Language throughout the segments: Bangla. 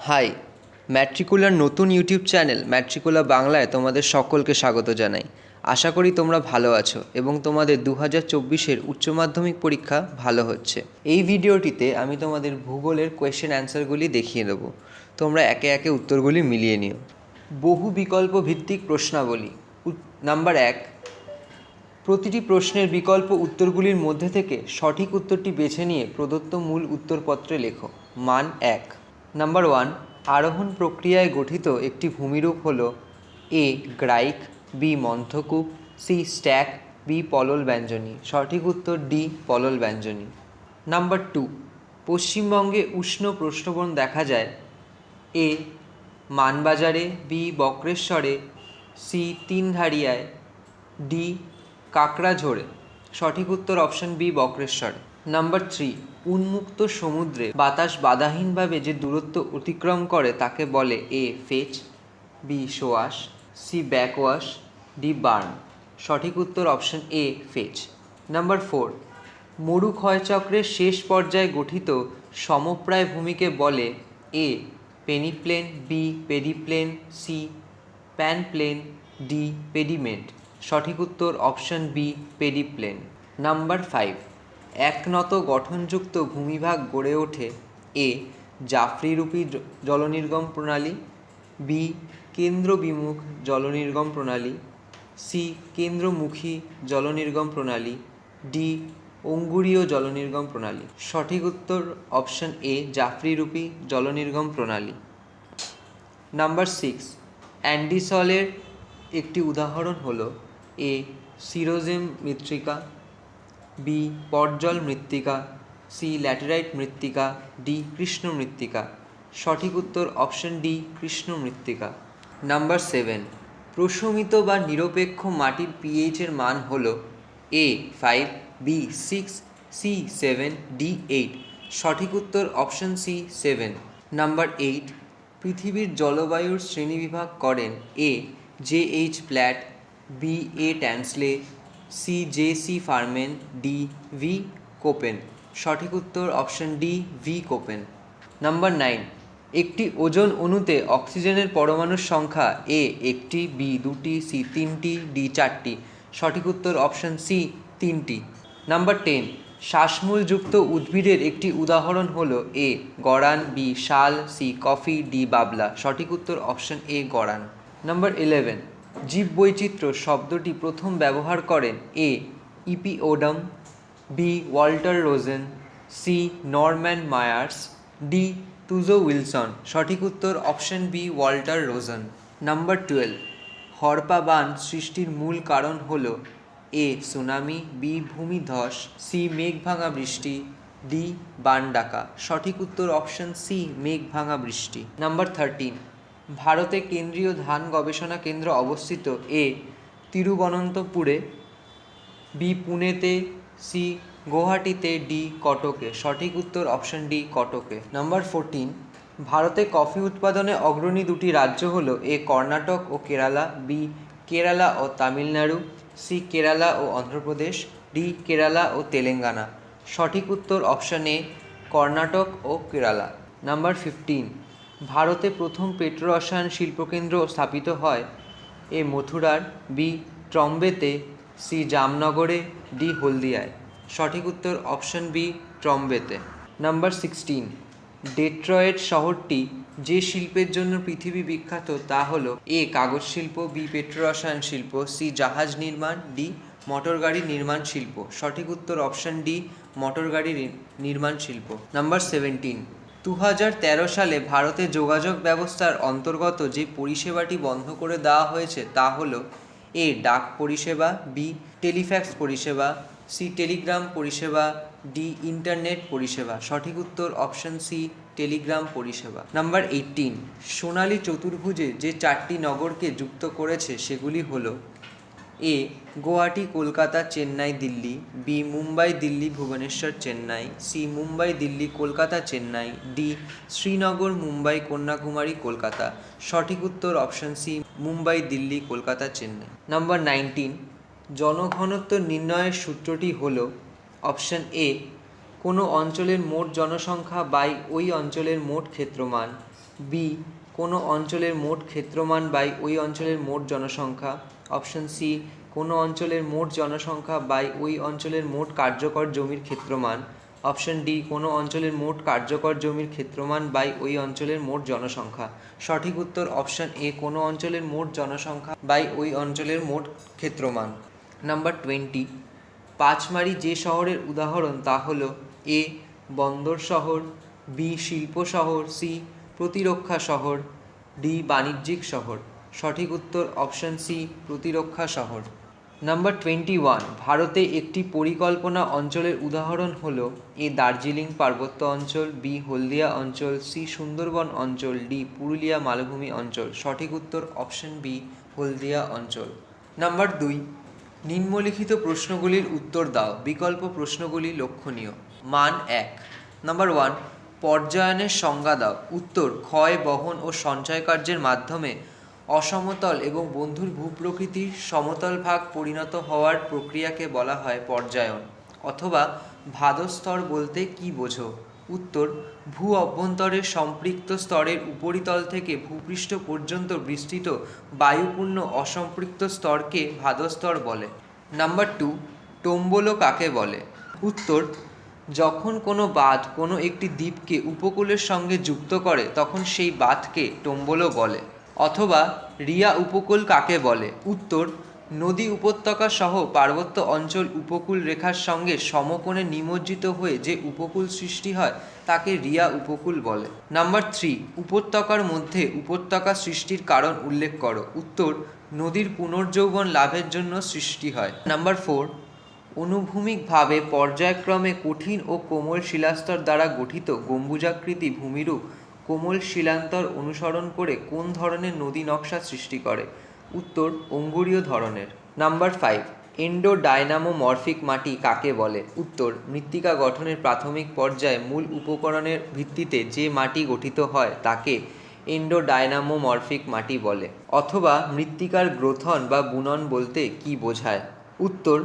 হাই, ম্যাট্রিকুলার নতুন ইউটিউব চ্যানেল ম্যাট্রিকুলা বাংলায় তোমাদের সকলকে স্বাগত জানাই। আশা করি তোমরা ভালো আছো এবং তোমাদের 2024-এর উচ্চ মাধ্যমিক পরীক্ষা ভালো হচ্ছে। এই ভিডিওটিতে আমি তোমাদের ভূগোলের কোয়েশ্চেন অ্যান্সারগুলি দেখিয়ে দেবো। তোমরা একে একে উত্তরগুলি মিলিয়ে নিও। বহু বিকল্প ভিত্তিক প্রশ্নাবলী। নাম্বার 1, প্রতিটি প্রশ্নের বিকল্প উত্তরগুলির মধ্যে থেকে সঠিক উত্তরটি বেছে নিয়ে প্রদত্ত মূল উত্তরপত্রে লেখো। মান 1। নাম্বার 1, আরোহণ প্রক্রিয়ায় গঠিত একটি ভূমিরূপ হল এ গ্রাইক, বি মন্থকূপ, সি স্ট্যাক, বি পলল ব্যঞ্জনী। সঠিক উত্তর ডি পলল ব্যঞ্জনী। নাম্বার 2, পশ্চিমবঙ্গে উষ্ণ প্রস্রবণ দেখা যায় এ মানবাজারে, বি বক্রেশ্বরে, সি তিনধারিয়ায়, ডি কাকড়াঝোড়ে। সঠিক উত্তর অপশন বি বক্রেশ্বরে। নাম্বার 3, উন্মুক্ত সমুদ্রে বাতাস বাধাহীনভাবে যে দূরত্ব অতিক্রম করে তাকে বলে A fetch, B swash, C backwash, D burn. সঠিক উত্তর অপশন এ ফেচ। নাম্বার 4, মরু ক্ষয়চক্রের শেষ পর্যায়ে গঠিত সমপ্রায় ভূমিকে বলে A peneplain, B pediplain, C panplain, D pediment. সঠিক উত্তর অপশন বি পেডিপ্লেন। নাম্বার 5, একনত গঠনযুক্ত ভূমিভাগ গড়ে ওঠে এ জাফরিরূপী জলনির্গম প্রণালী, বি কেন্দ্রবিমুখ জলনির্গম প্রণালী, সি কেন্দ্রমুখী জলনির্গম প্রণালী, ডি অঙ্গুরীয় জলনির্গম প্রণালী। সঠিক উত্তর অপশন এ জাফরিরূপী জলনির্গম প্রণালী। নাম্বার 6, অ্যান্ডিসলের একটি উদাহরণ হল এ সিরোজেম মৃত্তিকা, বি পর্জল মৃত্তিকা, সি ল্যাটেরাইট মৃত্তিকা, ডি কৃষ্ণ মৃত্তিকা। সঠিক উত্তর অপশন ডি কৃষ্ণ মৃত্তিকা। নাম্বার 7, প্রশমিত বা নিরপেক্ষ মাটির পিএইচের মান হল এ 5, বি 6, সি 7, ডি 8। সঠিক উত্তর অপশন সি 7। নাম্বার 8, পৃথিবীর জলবায়ুর শ্রেণীবিভাগ করেন A J H Platt, B A Tansley, C J C Farman, D V Koppen. সঠিক উত্তর option D V Koppen. Number 9, একটি ওজন অণুতে অক্সিজেনের পরমাণুর সংখ্যা এ 1টি, বি 2টি, সি 3টি, ডি 4টি। সঠিক উত্তর অপশন সি 3টি। নাম্বার 10, শ্বাসমূলযুক্ত উদ্ভিদের একটি উদাহরণ হল এ গড়ান, বি শাল, সি কফি, ডি বাবলা। সঠিক উত্তর অপশন এ গড়ান। নাম্বার 11, জীববৈচিত্র্য শব্দটি প্রথম ব্যবহার করেন A EP Odum, B Walter Rosen, C Norman Myers, D Tuzo Wilson. সঠিক উত্তর option B Walter Rosen. Number 12, হড়পা বাঁধ সৃষ্টির মূল কারণ হল এ সুনামি, বি ভূমিধস, সি মেঘভাঙা বৃষ্টি, ডি বান ডাকা। সঠিক উত্তর অপশন সি মেঘভাঙা বৃষ্টি। নাম্বার 13, ভারতে কেন্দ্রীয় ধান গবেষণা কেন্দ্র অবস্থিত এ তিরুবনন্তপুরে, বি পুনেতে, সি গুয়াহাটিতে, ডি কটকে। সঠিক উত্তর অপশন ডি কটকে। নাম্বার 14, ভারতে কফি উৎপাদনে অগ্রণী দুটি রাজ্য হল এ কর্ণাটক ও কেরালা, বি কেরালা ও তামিলনাড়ু, সি কেরালা ও অন্ধ্রপ্রদেশ, ডি কেরালা ও তেলেঙ্গানা। সঠিক উত্তর অপশন এ কর্ণাটক ও কেরালা। নাম্বার 15, ভারতে প্রথম পেট্রো রসায়ন শিল্পকেন্দ্র স্থাপিত হয় এ মথুরার, বি ট্রম্বেতে, সি জামনগরে, ডি হলদিয়ায়। সঠিক উত্তর অপশন বি ট্রম্বেতে। নাম্বার 16, ডেট্রয়েট শহরটি যে শিল্পের জন্য পৃথিবী বিখ্যাত তা হল এ কাগজ শিল্প, বি পেট্রো রসায়ন শিল্প, সি জাহাজ নির্মাণ, ডি মোটরগাড়ি নির্মাণ শিল্প। সঠিক উত্তর অপশন ডি মোটরগাড়ি নির্মাণ শিল্প। নাম্বার 17, 2013 সালে ভারতে যোগাযোগ ব্যবস্থার অন্তর্গত যে পরিষেবাটি বন্ধ করে দেওয়া হয়েছে তা হল এ ডাক পরিষেবা, বি টেলিফ্যাক্স পরিষেবা, সি টেলিগ্রাম পরিষেবা, ডি ইন্টারনেট পরিষেবা। সঠিক উত্তর অপশন সি টেলিগ্রাম পরিষেবা। নাম্বার 18, সোনালী চতুর্ভুজে যে 4টি নগরকে যুক্ত করেছে সেগুলি হল A Guwahati Kolkata Chennai Delhi, B Mumbai Delhi Bhubaneswar Chennai, C Mumbai Delhi Kolkata Chennai, D Srinagar Mumbai Kanyakumari Kolkata. সঠিক উত্তর option C Mumbai Delhi Kolkata Chennai. Number 19, জনঘনত্ব নির্ণয়ের সূত্রটি হল অপশন এ কোনো অঞ্চলের মোট জনসংখ্যা বাই ওই অঞ্চলের মোট ক্ষেত্রমান, বি কোনো অঞ্চলের মোট ক্ষেত্রমান বাই ওই অঞ্চলের মোট জনসংখ্যা। অপশন সি কোনো অঞ্চলের মোট জনসংখ্যা বাই ওই অঞ্চলের মোট কার্যকর জমির ক্ষেত্রমান। অপশন ডি কোনো অঞ্চলের মোট কার্যকর জমির ক্ষেত্রমান বাই ওই অঞ্চলের মোট জনসংখ্যা। সঠিক উত্তর অপশন এ কোনো অঞ্চলের মোট জনসংখ্যা বাই ওই অঞ্চলের মোট ক্ষেত্রমান। নাম্বার 20, পাঁচমারি যে শহরের উদাহরণ তা হল এ বন্দর শহর, বি শিল্প শহর, সি প্রতিরক্ষা শহর, ডি বাণিজ্যিক শহর। সঠিক উত্তর অপশন সি প্রতিরক্ষা শহর। নাম্বার 21, ভারতে একটি পরিকল্পনা অঞ্চলের উদাহরণ হল এ দার্জিলিং পার্বত্য অঞ্চল, বি হলদিয়া অঞ্চল, সি সুন্দরবন অঞ্চল, ডি পুরুলিয়া মালভূমি অঞ্চল। সঠিক উত্তর অপশন বি হলদিয়া অঞ্চল। নাম্বার 2, নিম্নলিখিত প্রশ্নগুলির উত্তর দাও, বিকল্প প্রশ্নগুলি লক্ষণীয়। মান 1। নাম্বার 1, পর্যায়নের সংজ্ঞা দাও। উত্তর ক্ষয়, বহন ও সঞ্চয় কার্যের মাধ্যমে অসমতল এবং বন্ধুর ভূপ্রকৃতির সমতল ভাগ পরিণত হওয়ার প্রক্রিয়াকে বলা হয় পর্যায়ন। অথবা ভাদস্তর বলতে কি বোঝো? উত্তর ভূ অভ্যন্তরের সম্পৃক্ত স্তরের উপরিতল থেকে ভূপৃষ্ঠ পর্যন্ত বিস্তৃত বায়ুপূর্ণ অসম্পৃক্ত স্তরকে ভাদস্তর বলে। নাম্বার 2, টোম্বলো কাকে বলে? উত্তর যখন কোনো বাঁধ কোনো একটি দ্বীপকে উপকূলের সঙ্গে যুক্ত করে তখন সেই বাঁধকে টোম্বলো বলে। অথবা রিয়া উপকূল কাকে বলে? উত্তর নদী উপত্যকা সহ পার্বত্য অঞ্চল উপকূল রেখার সঙ্গে সমকোণে নিমজ্জিত হয়ে যে উপকূল সৃষ্টি হয় তাকে রিয়া উপকূল বলে। নাম্বার 3, উপত্যকার মধ্যে উপত্যকা সৃষ্টির কারণ উল্লেখ করো। উত্তর নদীর পুনর্যৌবন লাভের জন্য সৃষ্টি হয়। নাম্বার 4, অনুভূমিকভাবে পর্যায়ক্রমে কঠিন ও কোমল শিলাস্তর দ্বারা গঠিত গম্বুজাকৃতি ভূমিরূপ কোমল শিলান্তর অনুসরণ করে কোন ধরনের নদী নকশা সৃষ্টি করে? উত্তর অঙ্গুরীয় ধরনের। নাম্বার 5, এন্ডোডাইনামোমরফিক মাটি কাকে বলে? উত্তর মৃত্তিকা গঠনের প্রাথমিক পর্যায়ে মূল উপকরণের ভিত্তিতে যে মাটি গঠিত হয় তাকে এন্ডোডাইনামোমরফিক মাটি বলে। অথবা মৃত্তিকার গ্রথন বা বুনন বলতে কি বোঝায়? উত্তর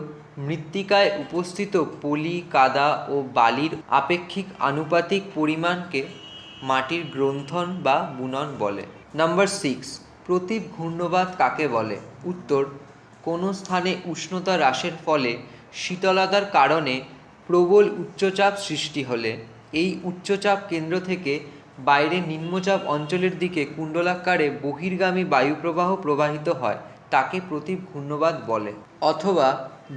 মৃত্তিকায় উপস্থিত পলি, কাদা ও বালির আপেক্ষিক আনুপাতিক পরিমাণকে মাটির গ্রন্থন বা বুনন বলে। নাম্বার 6, প্রতীপ ঘূর্ণবাত কাকে বলে? উত্তর কোনো স্থানে উষ্ণতা হ্রাসের ফলে শীতলতার কারণে প্রবল উচ্চচাপ সৃষ্টি হলে এই উচ্চচাপ কেন্দ্র থেকে বাইরে নিম্নচাপ অঞ্চলের দিকে কুণ্ডলাকারে বহির্গামী বায়ুপ্রবাহ প্রবাহিত হয় তাকে প্রতীপ ঘূর্ণবাত বলে। অথবা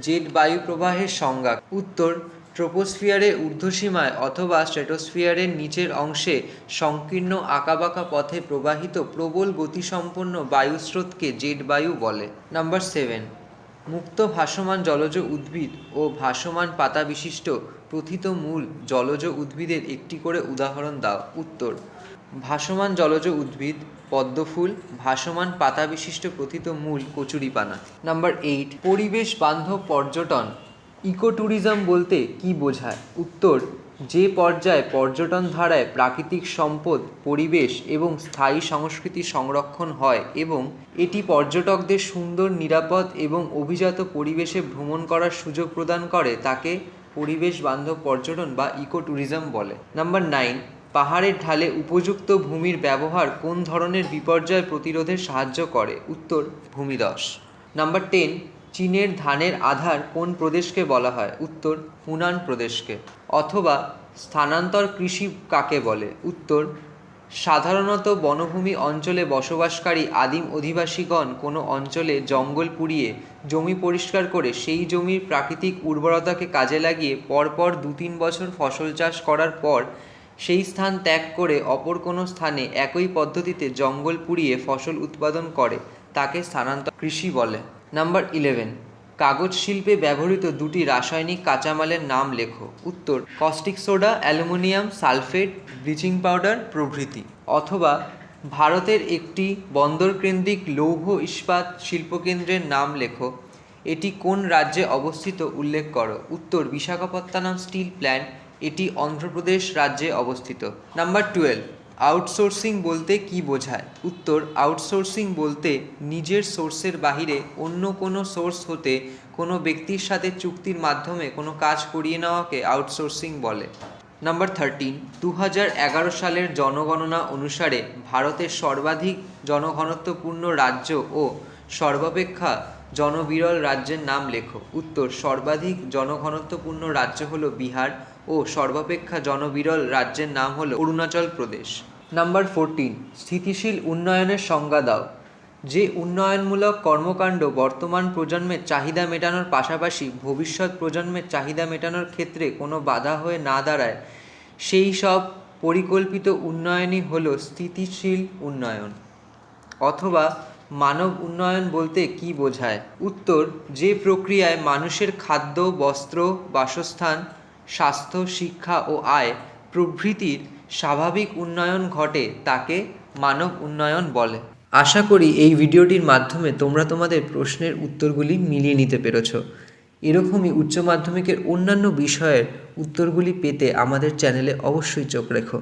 জেট বায়ু প্রবাহের সংজ্ঞা। উত্তর ট্রোপোস্ফিয়ারের ঊর্ধ্বসীমায় অথবা স্ট্র্যাটোস্ফিয়ারের নিচের অংশে সংকীর্ণ আঁকাবাঁকা পথে প্রবাহিত প্রবল গতিসম্পন্ন বায়ুস্রোতকে জেট বায়ু বলে। নাম্বার 7, মুক্ত ভাসমান জলজ উদ্ভিদ ও ভাসমান পাতা বিশিষ্ট প্রথিতমূল জলজ উদ্ভিদের একটি করে উদাহরণ দাও। উত্তর ভাসমান জলজ উদ্ভিদ পদ্মফুল, ভাসমান পাতা বিশিষ্ট প্রথিতমূল কচুরিপানা। নাম্বার 8, পরিবেশ বান্ধব পর্যটন ইকোট্যুরিজম বলতে কি বোঝায়? উত্তর যে পর্যায়ে পর্যটন ধারায় প্রাকৃতিক সম্পদ, পরিবেশ এবং স্থায়ী সংস্কৃতি সংরক্ষণ হয় এবং এটি পর্যটকদের সুন্দর, নিরাপদ এবং অভিজাত পরিবেশে ভ্রমণ করার সুযোগ প্রদান করে তাকে পরিবেশ বান্ধব পর্যটন বা ইকোট্যুরিজম বলে। নাম্বার 9, পাহাড়ের ঢালে উপযুক্ত ভূমির ব্যবহার কোন ধরনের বিপর্যয় প্রতিরোধে সাহায্য করে? উত্তর ভূমিধস। নাম্বার 10, চীনের ধানের আধার কোন প্রদেশকে বলা হয়? উত্তর হুনান প্রদেশকে। অথবা স্থানান্তর কৃষি কাকে বলে? উত্তর সাধারণত বনভূমি অঞ্চলে বসবাসকারী আদিম অধিবাসীগণ কোনো অঞ্চলে জঙ্গল পুড়িয়ে জমি পরিষ্কার করে সেই জমির প্রাকৃতিক উর্বরতাকে কাজে লাগিয়ে পরপর 2-3 বছর ফসল চাষ করার পর সেই স্থান ত্যাগ করে অপর কোনো স্থানে একই পদ্ধতিতে জঙ্গল পুড়িয়ে ফসল উৎপাদন করে তাকে স্থানান্তর কৃষি বলে। নাম্বার 11, কাগজ শিল্পে ব্যবহৃত দুটি রাসায়নিক কাঁচামালের নাম লেখো। উত্তর caustic soda, aluminium sulphate, bleaching powder প্রভৃতি। অথবা ভারতের একটি বন্দরকেন্দ্রিক লৌহ ইস্পাত শিল্পকেন্দ্রের নাম লেখো, এটি কোন রাজ্যে অবস্থিত উল্লেখ করো। উত্তর বিশাখাপত্তনম স্টিল প্ল্যান্ট, এটি অন্ধ্রপ্রদেশ রাজ্যে অবস্থিত। নাম্বার 12, আউটসোর্সিং বলতে কি বোঝায়? উত্তর আউটসোর্সিং বলতে নিজের সোর্সের বাহিরে অন্য কোনো সোর্স হতে কোনো ব্যক্তির সাথে চুক্তির মাধ্যমে কোনো কাজ করিয়ে নেওয়াকে আউটসোর্সিং বলে। নাম্বার 13, 2011 সালের জনগণনা অনুসারে ভারতের সর্বাধিক জনঘনত্বপূর্ণ রাজ্য ও সর্বাপেক্ষা জনবিরল রাজ্যের নাম লেখো। উত্তর, সর্বাধিক জনঘনত্বপূর্ণ রাজ্য হলো বিহার ও সর্বাপেক্ষা জনবিরল রাজ্যের নাম হলো অরুণাচল প্রদেশ। নাম্বার 14, স্থিতিশীল উন্নয়নের সংজ্ঞা দাও। যে উন্নয়নমূলক কর্মকাণ্ড বর্তমান প্রজন্মের চাহিদা মেটানোর পাশাপাশি ভবিষ্যৎ প্রজন্মের চাহিদা মেটানোর ক্ষেত্রে কোনো বাধা হয়ে না দাঁড়ায়, সেই সব পরিকল্পিত উন্নয়নই হলো স্থিতিশীল উন্নয়ন। অথবা মানব উন্নয়ন বলতে কী বোঝায়? উত্তর, যে প্রক্রিয়ায় মানুষের খাদ্য, বস্ত্র, বাসস্থান, স্বাস্থ্য, শিক্ষা ও আয় প্রভৃতির স্বাভাবিক উন্নয়ন ঘটে তাকে মানব উন্নয়ন বলে। আশা করি এই ভিডিওটির মাধ্যমে তোমরা তোমাদের প্রশ্নের উত্তরগুলি মিলিয়ে নিতে পেরেছ। এরকমই উচ্চ মাধ্যমিকের অন্যান্য বিষয়ের উত্তরগুলি পেতে আমাদের চ্যানেলে অবশ্যই চোখ রেখো।